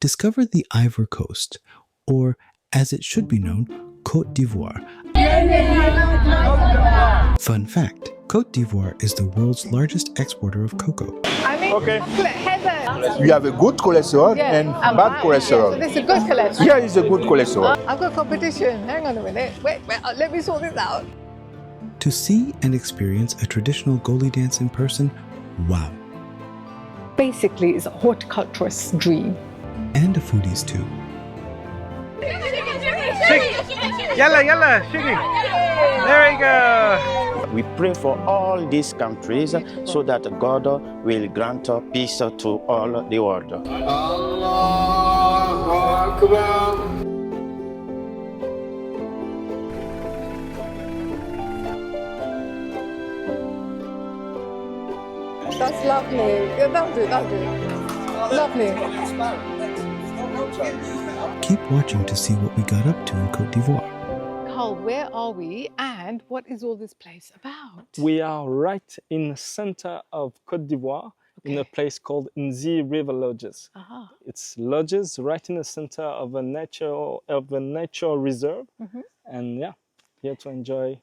Discover the Ivory Coast, or as it should be known, Côte d'Ivoire. Fun fact, Côte d'Ivoire is the world's largest exporter of cocoa. Okay. You have a good cholesterol and bad cholesterol. So this is a good cholesterol. Yeah, it's a good cholesterol. I've got competition. Hang on a minute. Wait, let me sort this out. To see and experience a traditional Goli dance in person, wow. Basically, it's a horticulturist's dream. And a foodie's too. Yalla, shiki. There we go. We pray for all these countries so that God will grant peace to all the world. Allahu Akbar. That's lovely. Yeah, that'll do. Lovely. Keep watching to see what we got up to in Côte d'Ivoire. Carl, where are we and what is all this place about? We are right in the center of Côte d'Ivoire, in a place called Nzi River Lodges. It's lodges right in the center of a nature reserve, and yeah, here to enjoy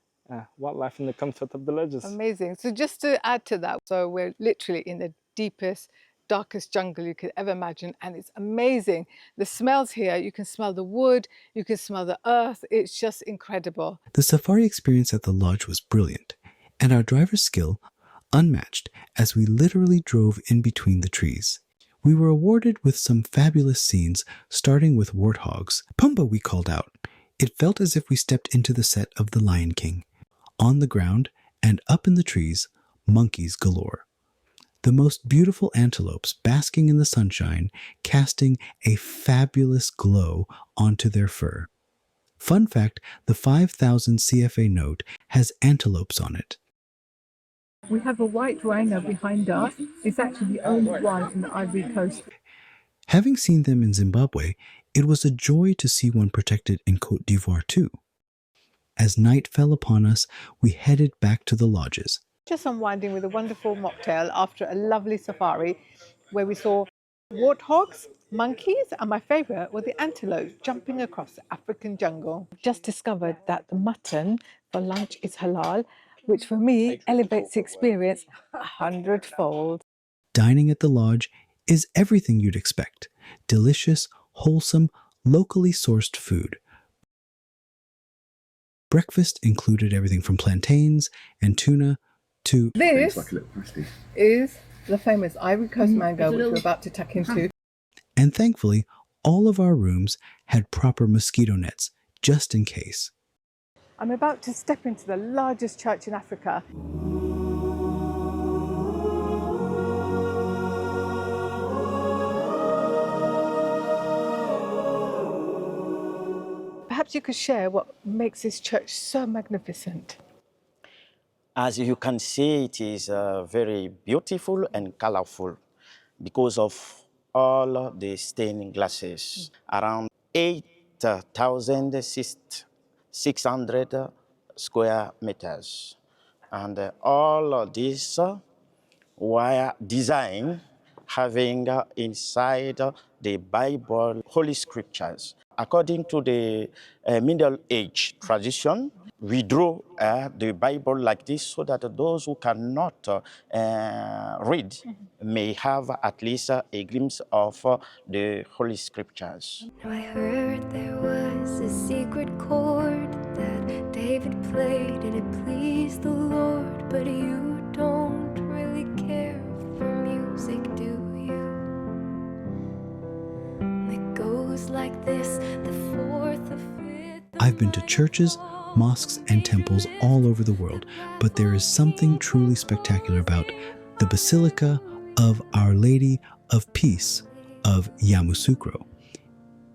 wildlife in the comfort of the lodges. Amazing. So just to add to that, so we're literally in the deepest, darkest jungle you could ever imagine, and it's amazing. The smells here, you can smell the wood, you can smell the earth, it's just incredible. The safari experience at the lodge was brilliant, and our driver's skill unmatched as we literally drove in between the trees. We were awarded with some fabulous scenes, starting with warthogs. Pumba, we called out. It felt as if we stepped into the set of The Lion King. On the ground and up in the trees, monkeys galore. The most beautiful antelopes basking in the sunshine, casting a fabulous glow onto their fur. Fun fact, the 5,000 CFA note has antelopes on it. We have a white rhino behind us. It's actually the only one in the Ivory Coast. Having seen them in Zimbabwe, it was a joy to see one protected in Côte d'Ivoire too. As night fell upon us, we headed back to the lodges. Just unwinding with a wonderful mocktail after a lovely safari where we saw warthogs, monkeys, and my favourite were the antelopes jumping across the African jungle. Just discovered that the mutton for lunch is halal, which for me elevates the experience 100-fold. Dining at the lodge is everything you'd expect. Delicious, wholesome, locally sourced food. Breakfast included everything from plantains and tuna to... This is the famous Ivory Coast mango, which we're about to tuck into. And thankfully, all of our rooms had proper mosquito nets, just in case. I'm about to step into the largest church in Africa. Perhaps you could share what makes this church so magnificent. As you can see, it is very beautiful and colorful because of all the stained glasses. Around 8,600 square meters. And all of these were designed having inside the Bible, Holy Scriptures. According to the Middle Age tradition, we draw the Bible like this so that those who cannot read may have at least a glimpse of the Holy Scriptures. I heard there was a secret chord that David played and it pleased the Lord, but you don't really care for music, do you? It goes like this, the fourth, the fifth. I've been to churches, mosques, and temples all over the world, but there is something truly spectacular about the Basilica of Our Lady of Peace of Yamoussoukro.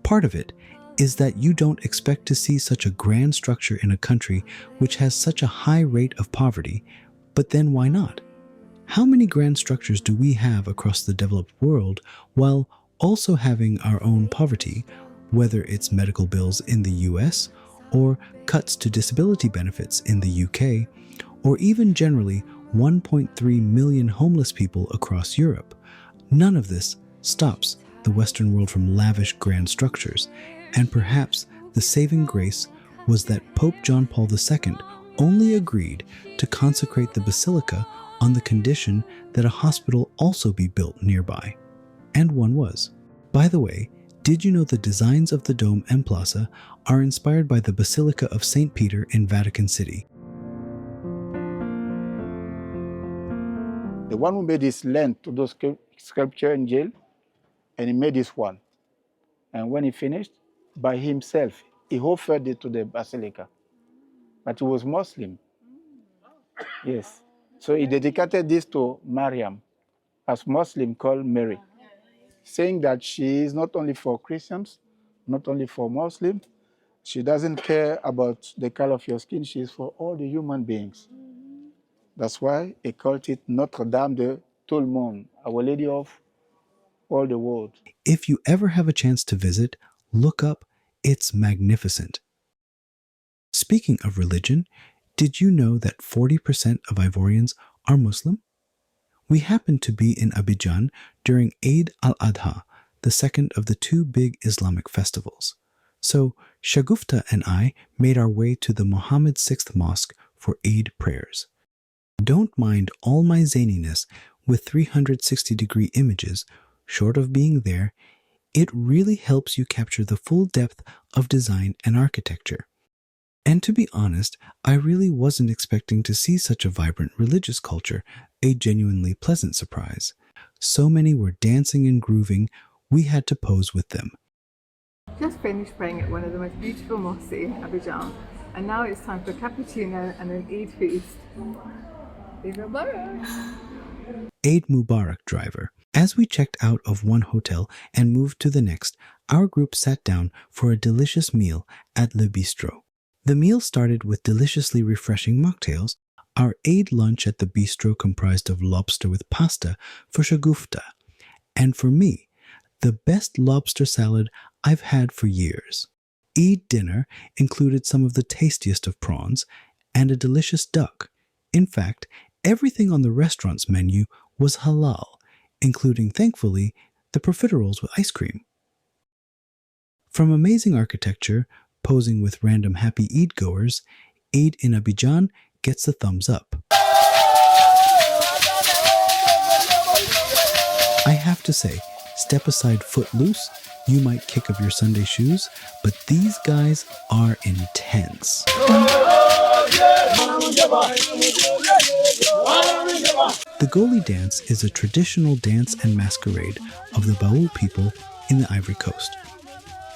Part of it is that you don't expect to see such a grand structure in a country which has such a high rate of poverty, but then why not? How many grand structures do we have across the developed world while also having our own poverty, whether it's medical bills in the US, or cuts to disability benefits in the UK, or even generally 1.3 million homeless people across Europe? None of this stops the the Western world from lavish grand structures, and perhaps the saving grace was that Pope John Paul II only agreed to consecrate the basilica on the condition that a hospital also be built nearby. And one was. By the way, did you know the designs of the dome and plaza are inspired by the Basilica of St. Peter in Vatican City? The one who made this lent to those sculpture in jail, and he made this one. And when he finished, by himself, he offered it to the Basilica. But he was Muslim. Yes. So he dedicated this to Mariam, as Muslim called Mary, saying that she is not only for Christians, not only for Muslims, she doesn't care about the color of your skin, she is for all the human beings. That's why he called it Notre Dame de tout le monde, Our Lady of all the world. If you ever have a chance to visit, look up, it's magnificent. Speaking of religion, did you know that 40% of Ivorians are Muslim? We happened to be in Abidjan during Eid al-Adha, the second of the two big Islamic festivals. So Shagufta and I made our way to the Mohammed VI Mosque for Eid prayers. Don't mind all my zaniness with 360-degree images. Short of being there, it really helps you capture the full depth of design and architecture. And to be honest, I really wasn't expecting to see such a vibrant religious culture, a genuinely pleasant surprise. So many were dancing and grooving, we had to pose with them. Just finished praying at one of the most beautiful mosques in Abidjan, and now it's time for cappuccino and an Eid feast. Eid Mubarak! Eid Mubarak, driver. As we checked out of one hotel and moved to the next, our group sat down for a delicious meal at Le Bistro. The meal started with deliciously refreshing mocktails. Our Eid lunch at the bistro comprised of lobster with pasta for Shagufta, and for me, the best lobster salad I've had for years. Eid dinner included some of the tastiest of prawns and a delicious duck. In fact, everything on the restaurant's menu was halal, including, thankfully, the profiteroles with ice cream. From amazing architecture, posing with random happy Eid goers, Eid in Abidjan gets a thumbs up. I have to say, step aside foot loose, you might kick up your Sunday shoes, but these guys are intense. The Goli dance is a traditional dance and masquerade of the Baoul people in the Ivory Coast.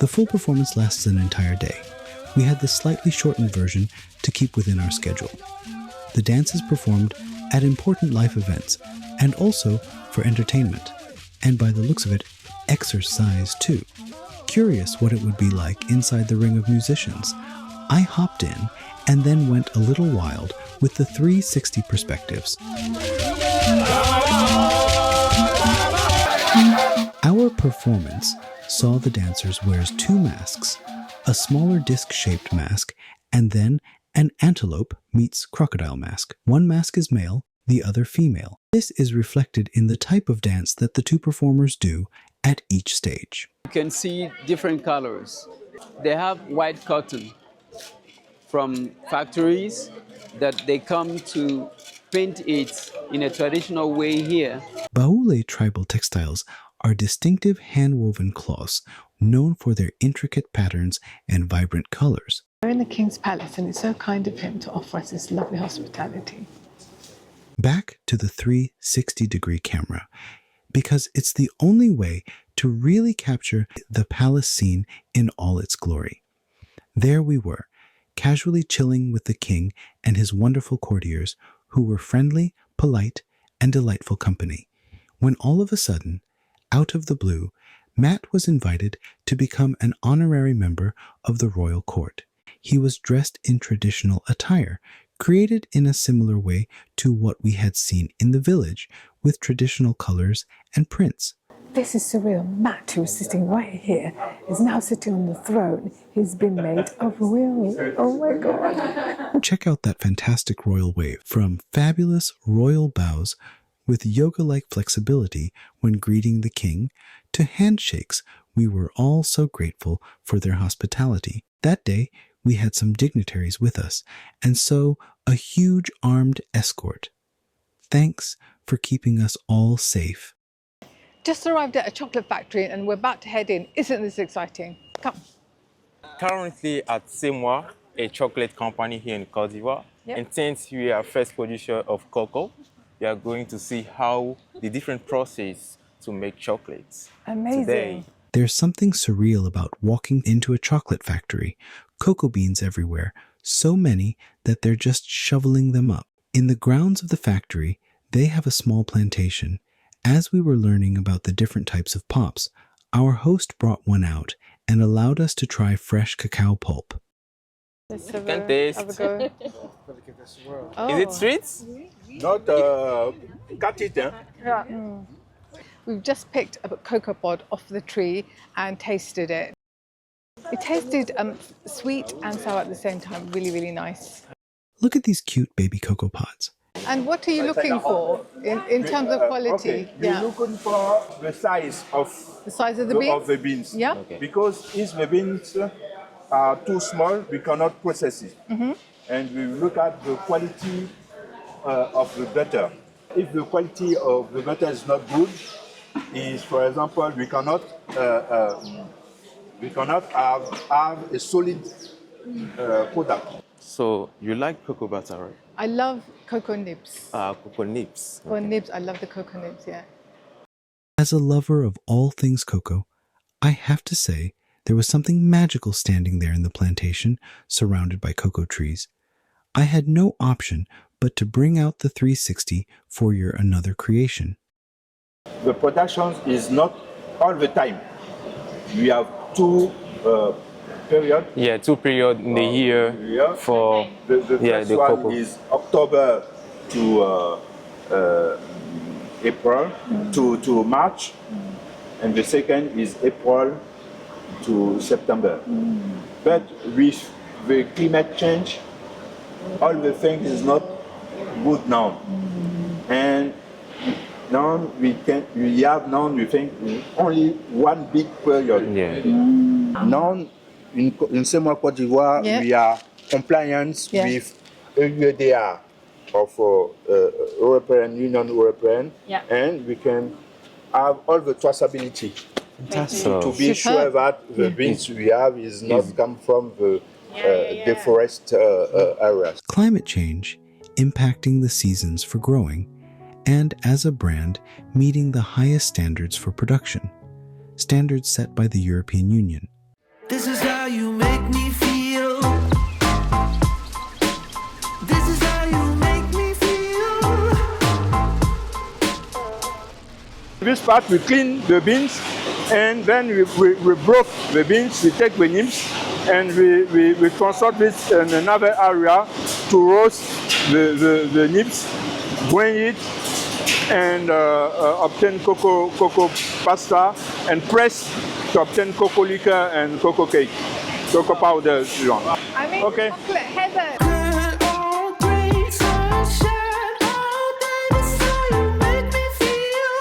The full performance lasts an entire day. We had the slightly shortened version to keep within our schedule. The dance is performed at important life events and also for entertainment, and by the looks of it, exercise too. Curious what it would be like inside the ring of musicians, I hopped in and then went a little wild with the 360 perspectives. Our performance saw the dancers wear 2 masks, a smaller disc-shaped mask, and then an antelope meets crocodile mask. One mask is male, the other female. This is reflected in the type of dance that the 2 performers do at each stage. You can see different colors. They have white cotton from factories that they come to paint it in a traditional way here. Baoulé tribal textiles are distinctive hand-woven cloths known for their intricate patterns and vibrant colors. We're in the King's Palace, and it's so kind of him to offer us this lovely hospitality. Back to the 360-degree camera, because it's the only way to really capture the palace scene in all its glory. There we were, casually chilling with the king and his wonderful courtiers, who were friendly, polite, and delightful company, when all of a sudden, out of the blue, Matt was invited to become an honorary member of the royal court. He was dressed in traditional attire, created in a similar way to what we had seen in the village, with traditional colors and prints. This is surreal. Matt, who is sitting right here, is now sitting on the throne. He's been made a royal. Oh my God. Check out that fantastic royal wave, from fabulous royal bows with yoga-like flexibility when greeting the king, to handshakes. We were all so grateful for their hospitality. That day, we had some dignitaries with us, and so a huge armed escort. Thanks for keeping us all safe. Just arrived at a chocolate factory and we're about to head in. Isn't this exciting? Come. Currently at Semois, a chocolate company here in Côte d'Ivoire. Yep. And since we are first producer of cocoa, we are going to see how the different process to make chocolates. Amazing. Today. There's something surreal about walking into a chocolate factory. Cocoa beans everywhere, so many that they're just shoveling them up. In the grounds of the factory, they have a small plantation. As we were learning about the different types of pops, our host brought one out and allowed us to try fresh cacao pulp. Let's You can taste. have a go. Is it sweet? Not cut it, huh? Yeah. We've just picked a cocoa pod off the tree and tasted it. It tasted sweet and sour at the same time. Really, really nice. Look at these cute baby cocoa pods. And what are you looking for in terms of quality? Okay. We're looking for the size of The size of the beans? beans. Yeah. Okay. Because if the beans are too small, we cannot process it. And we look at the quality of the butter. If the quality of the butter is not good, is for example, we cannot have a solid product. So you like cocoa butter, right? I love cocoa nibs. Cocoa nibs. Cocoa nibs, I love the cocoa nibs, yeah. As a lover of all things cocoa, I have to say there was something magical standing there in the plantation, surrounded by cocoa trees. I had no option but to bring out the 360 for your another creation. The production is not all the time. We have two periods. Yeah, 2 periods in the year for the first the one cocoa. is October to April to March, and the second is April to September. But with the climate change, all the things is not good now, and now we think only one big period. Yeah. Now in Semois, Côte d'Ivoire, we are compliant with EUDR of European Union, and we can have all the traceability to be sure that the beans we have is not come from the deforested areas. Climate change impacting the seasons for growing, and as a brand meeting the highest standards for production, standards set by the European Union. This is how you make me feel. This is how you make me feel. This part we clean the beans, and then we broke the beans, we take the nibs, and we transport this in another area to roast the nibs, grind it, and obtain cocoa pasta, and press to obtain cocoa liquor and cocoa cake, cocoa powder. I mean, Okay. chocolate heaven. Good old green sunshine all day. This is how you make me feel.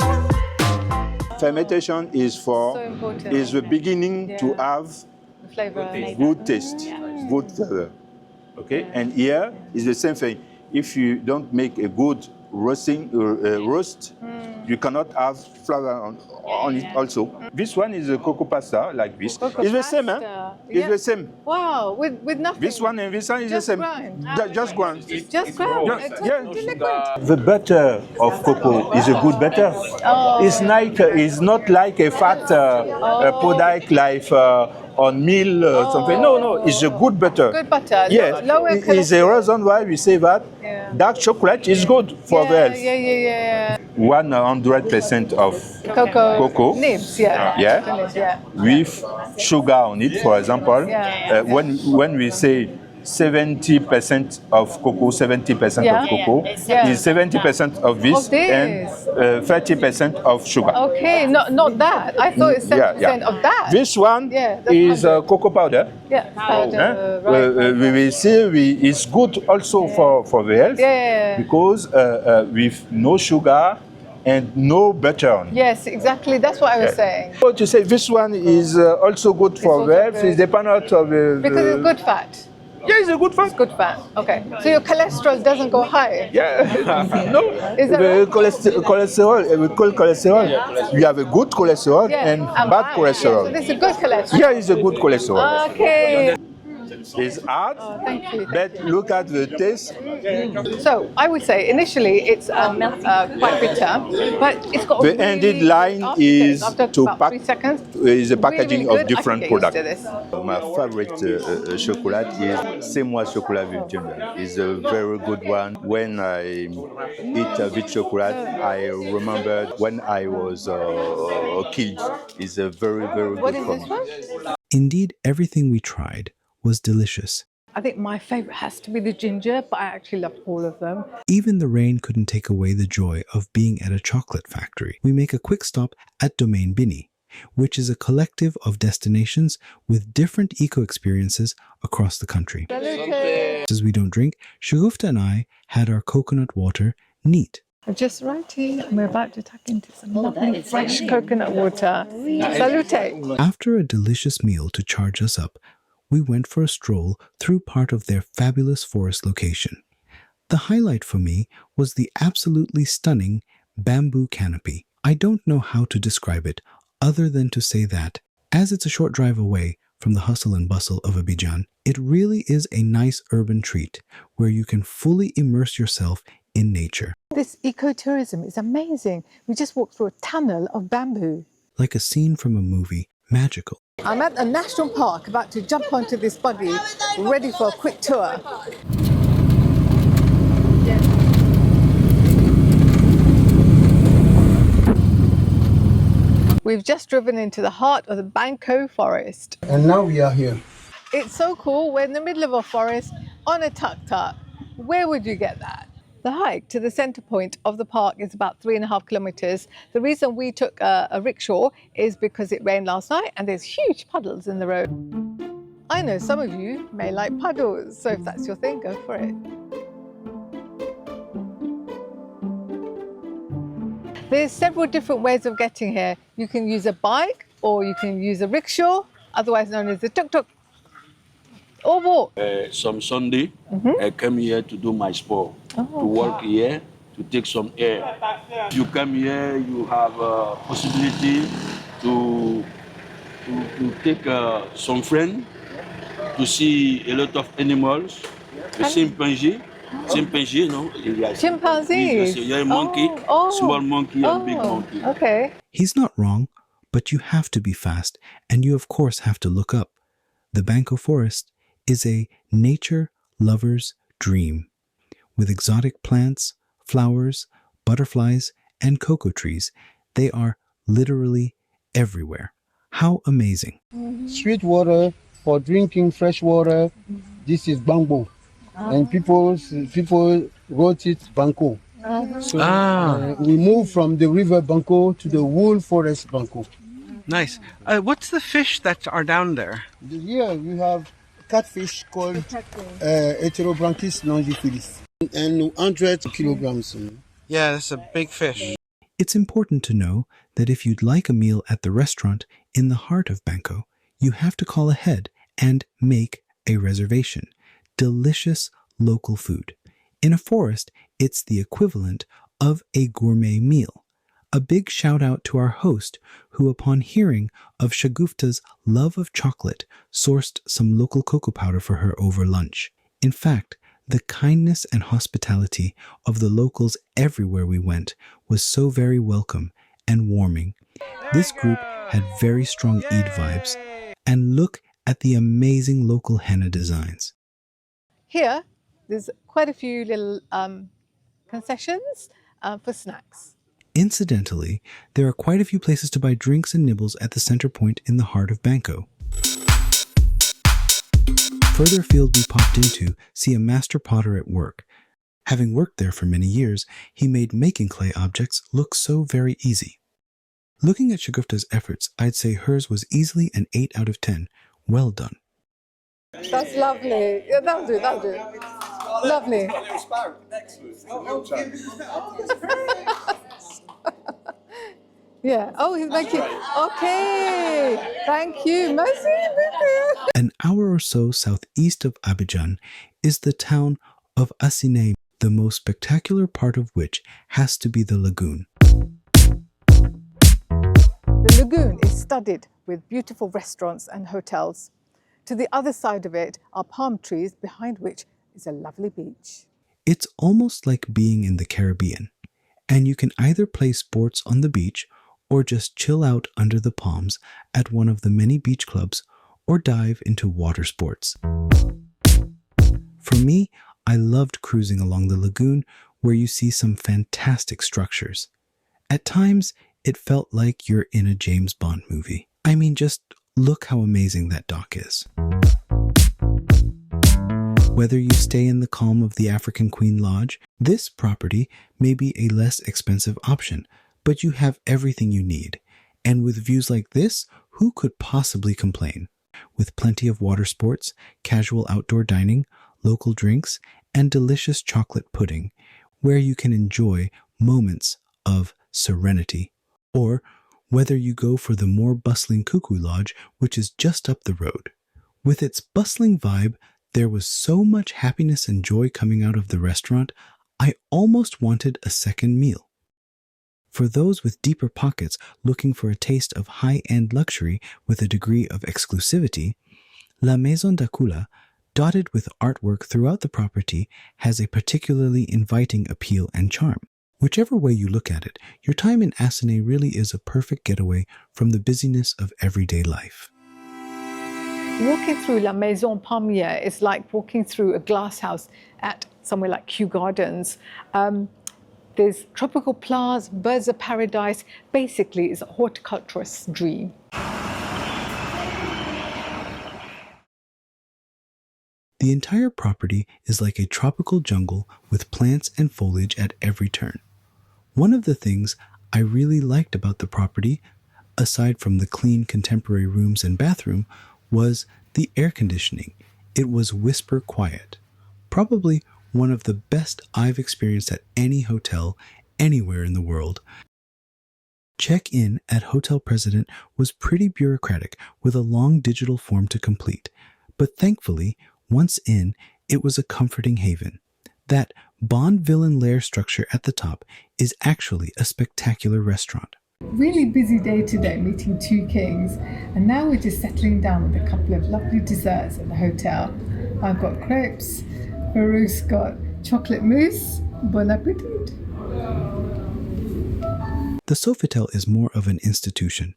Fermentation is So important. is the beginning to have The flavour. good taste, good flavor. Okay, and here is the same thing. If you don't make a good roast, you cannot have flavor on it also. This one is a cocoa pasta like this. Cocoa It's the same, pasta. huh? It's Yeah. the same. Wow, with nothing. This one and this one is Just the same. grind. Just grind. Just ground. Yeah, It's yeah. just liquid. The butter of cocoa is a good butter. It's not like a fat product like on meal something. No, it's a good butter. Good butter. Yes, Lower it is a reason why we say that dark chocolate is good for the health. Yeah. 100% of Cocoa nibs, with sugar on it, for example. When we say 70% of cocoa, 70% of cocoa, is 70% of this and 30% of sugar. Okay, not that. I thought it's 70% of that. This one that's is cocoa powder. Powder, right. We will see it's good also for the health because with no sugar and no butter. Yes, exactly. That's what I was saying. What you say, this one is also good for also health. good. It's dependent of Because it's good fat. Yeah, it's a good fat. It's good fat. Okay. So your cholesterol doesn't go high? Yeah. No. Is that The right? cholesterol, we call cholesterol. You have a good cholesterol and bad cholesterol. So this is good cholesterol. Yeah, it's a good cholesterol. Okay. It's hard, Thank you. but look at the taste. So I would say initially it's quite bitter, but it's got. The ended line is to about pack 3 seconds. is a packaging Really of good. different I can get products. used to this. My favorite chocolate is C'est moi chocolat with ginger. It's a very good one. When I eat with chocolate, I remember when I was a kid. It's a very, very What good is for this me. one? Indeed, everything we tried was delicious. I think my favorite has to be the ginger, but I actually love all of them. Even the rain couldn't take away the joy of being at a chocolate factory. We make a quick stop at Domaine Bini, which is a collective of destinations with different eco-experiences across the country. As we don't drink, Shagufta and I had our coconut water neat. Just right here, and we're about to tuck into some lovely fresh coconut water. Salute! After a delicious meal to charge us up, we went for a stroll through part of their fabulous forest location. The highlight for me was the absolutely stunning bamboo canopy. I don't know how to describe it other than to say that, as it's a short drive away from the hustle and bustle of Abidjan, it really is a nice urban treat where you can fully immerse yourself in nature. This ecotourism is amazing. We just walked through a tunnel of bamboo. Like a scene from a movie, magical. I'm at a national park about to jump onto this buggy, ready for a quick tour. We've just driven into the heart of the Banco forest. And now we are here. It's so cool. We're in the middle of a forest on a tuk-tuk. Where would you get that? The hike to the center point of the park is about 3.5 kilometers. The reason we took a rickshaw is because it rained last night and there's huge puddles in the road. I know some of you may like puddles, so if that's your thing, go for it. There's several different ways of getting here. You can use a bike or you can use a rickshaw, otherwise known as a tuk-tuk. Or walk. Some Sunday, I came here to do my sport, to work here, to take some air. You come here, you have a possibility to take some friends, to see a lot of animals, the chimpanzee, no? Chimpanzees? Yeah, monkey, small monkey and big monkey. Okay. He's not wrong, but you have to be fast, and you of course have to look up. The Banco forest is a nature lover's dream, with exotic plants, flowers, butterflies, and cocoa trees. They are literally everywhere. How amazing. Sweet water for drinking fresh water. This is Banco. And people wrote it Banco. So we moved from the river Banco to the whole forest Banco. Nice. What's the fish that are down there? Here we have catfish called Heterobranchus longifilis, and 100 kilograms. Yeah, that's a big fish. It's important to know that if you'd like a meal at the restaurant in the heart of Banco, you have to call ahead and make a reservation. Delicious local food. In a forest, it's the equivalent of a gourmet meal. A big shout out to our host, who upon hearing of Shagufta's love of chocolate, sourced some local cocoa powder for her over lunch. In fact, the kindness and hospitality of the locals everywhere we went was so very welcome and warming. This group had very strong Eid vibes, and look at the amazing local henna designs. Here, there's quite a few little concessions for snacks. Incidentally, there are quite a few places to buy drinks and nibbles at the center point in the heart of Banco. Further afield we popped into see a master potter at work. Having worked there for many years, he made making clay objects look so very easy. Looking at Shagufta's efforts, I'd say hers was easily an 8 out of 10. Well done. That's lovely. Yeah, that'll do, that'll do. Lovely. Yeah. Oh, he's making. Okay. Thank you. Merci beaucoup. An hour or so southeast of Abidjan is the town of Assinie, the most spectacular part of which has to be the lagoon. The lagoon is studded with beautiful restaurants and hotels. To the other side of it are palm trees, behind which is a lovely beach. It's almost like being in the Caribbean, and you can either play sports on the beach or just chill out under the palms at one of the many beach clubs or dive into water sports. For me, I loved cruising along the lagoon where you see some fantastic structures. At times, it felt like you're in a James Bond movie. I mean, just look how amazing that dock is. Whether you stay in the calm of the African Queen Lodge, this property may be a less expensive option, but you have everything you need. And with views like this, who could possibly complain? With plenty of water sports, casual outdoor dining, local drinks, and delicious chocolate pudding, where you can enjoy moments of serenity. Or whether you go for the more bustling Cuckoo Lodge, which is just up the road. With its bustling vibe, there was so much happiness and joy coming out of the restaurant, I almost wanted a second meal. For those with deeper pockets looking for a taste of high-end luxury with a degree of exclusivity, La Maison d'Akula, dotted with artwork throughout the property, has a particularly inviting appeal and charm. Whichever way you look at it, your time in Assinie really is a perfect getaway from the busyness of everyday life. Walking through La Maison Palmier is like walking through a glass house at somewhere like Kew Gardens. There's tropical plants, birds of paradise. Basically, it's a horticulturist's dream. The entire property is like a tropical jungle with plants and foliage at every turn. One of the things I really liked about the property, aside from the clean contemporary rooms and bathroom, was the air conditioning. It was whisper quiet. Probably one of the best I've experienced at any hotel anywhere in the world. Check-in at Hotel President was pretty bureaucratic with a long digital form to complete, but thankfully, once in, it was a comforting haven. That Bond villain lair structure at the top is actually a spectacular restaurant. Really busy day today, meeting two kings, and now we're just settling down with a couple of lovely desserts at the hotel. I've got crepes, Farouk's got chocolate mousse. Bon appetit! The Sofitel is more of an institution.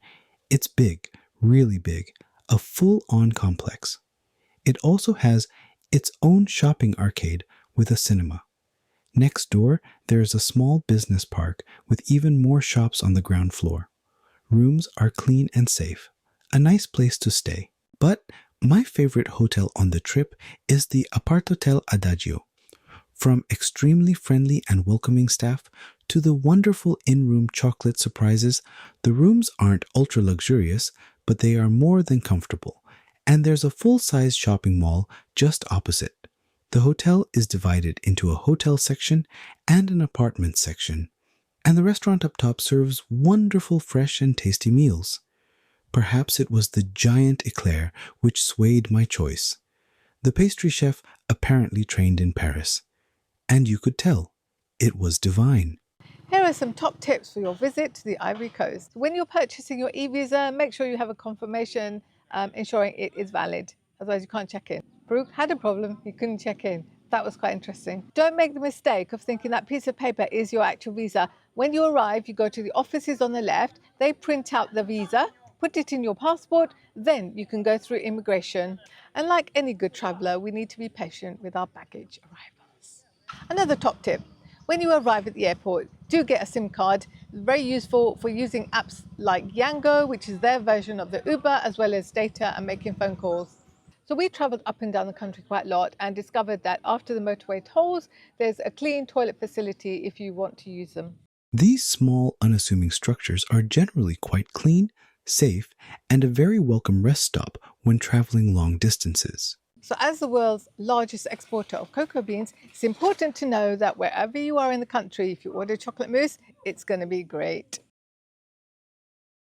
It's big, really big, a full-on complex. It also has its own shopping arcade with a cinema. Next door, there is a small business park with even more shops on the ground floor. Rooms are clean and safe. A nice place to stay. But my favorite hotel on the trip is the Apart-Hotel Adagio. From extremely friendly and welcoming staff to the wonderful in-room chocolate surprises, the rooms aren't ultra-luxurious, but they are more than comfortable. And there's a full-size shopping mall just opposite. The hotel is divided into a hotel section and an apartment section, and the restaurant up top serves wonderful fresh and tasty meals. Perhaps it was the giant eclair which swayed my choice. The pastry chef apparently trained in Paris, and you could tell it was divine. Here are some top tips for your visit to the Ivory Coast. When you're purchasing your e-visa, make sure you have a confirmation ensuring it is valid. Otherwise, you can't check in. Farouk had a problem, he couldn't check in. That was quite interesting. Don't make the mistake of thinking that piece of paper is your actual visa. When you arrive, you go to the offices on the left, they print out the visa, put it in your passport, then you can go through immigration. And like any good traveller, we need to be patient with our baggage arrivals. Another top tip, when you arrive at the airport, do get a SIM card. It's very useful for using apps like Yango, which is their version of the Uber, as well as data and making phone calls. So we travelled up and down the country quite a lot and discovered that after the motorway tolls, there's a clean toilet facility if you want to use them. These small, unassuming structures are generally quite clean, safe, and a very welcome rest stop when traveling long distances. So as the world's largest exporter of cocoa beans, it's important to know that wherever you are in the country, if you order chocolate mousse, it's going to be great.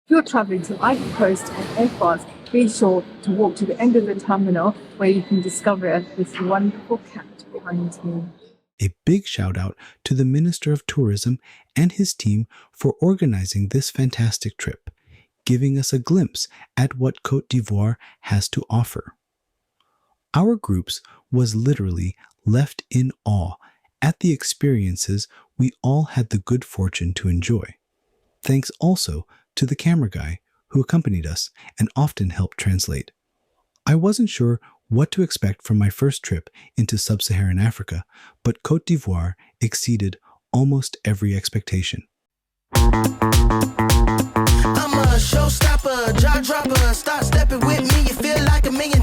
If you're travelling to Ivory Coast on Air France, be sure to walk to the end of the terminal where you can discover this wonderful cat behind me. A big shout out to the Minister of Tourism and his team for organizing this fantastic trip, giving us a glimpse at what Côte d'Ivoire has to offer. Our groups was literally left in awe at the experiences we all had the good fortune to enjoy. Thanks also to the camera guy who accompanied us and often helped translate. I wasn't sure what to expect from my first trip into sub-Saharan Africa, but Côte d'Ivoire exceeded almost every expectation. I'm a showstopper, jaw dropper. Start stepping with me, you feel like $1 million.